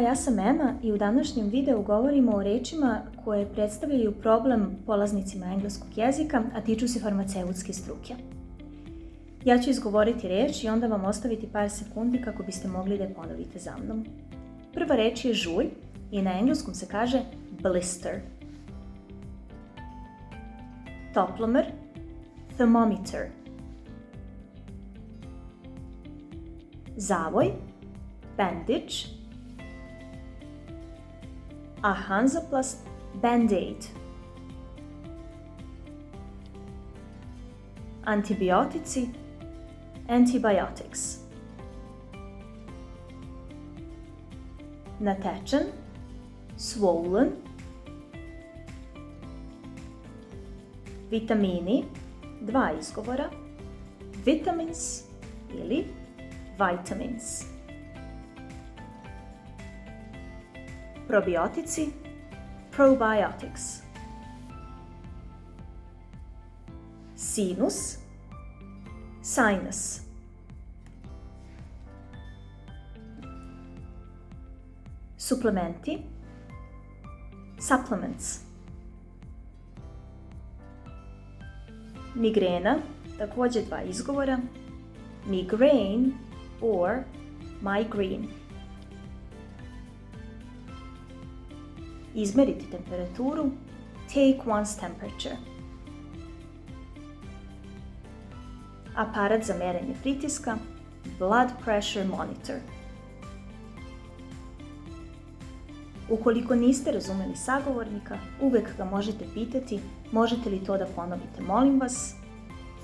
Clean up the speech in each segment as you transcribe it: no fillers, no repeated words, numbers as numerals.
ja sam Ema i u današnjem videu govorimo o rečima koje predstavljaju problem polaznicima engleskog jezika, a tiču se farmaceutske struke. Ja ću izgovoriti reč i onda vam ostaviti par sekundi kako biste mogli da je ponovite za mnom. Prva reč je žulj i na engleskom se kaže blister. Toplomer, thermometer. Zavoj, bandage. A Hansaplast Band-Aid. Antibiotici, antibiotics. Natečen, swollen. Vitamini, dva izgovora, vitamins ili vitamins. Probiotici, probiotics. Sinus, sinus. Suplementi, supplements. Migrena, također dva izgovora, migraine or migraine. Izmeriti temperaturu, take one's temperature. Aparat za merenje pritiska, blood pressure monitor. Ukoliko niste razumeli sagovornika, uvek ga možete pitati, možete li to da ponovite, molim vas?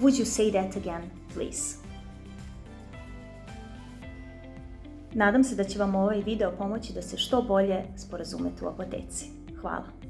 Would you say that again, please? Nadam se da će vam ovaj video pomoći da se što bolje sporazumete u apoteci. Hvala.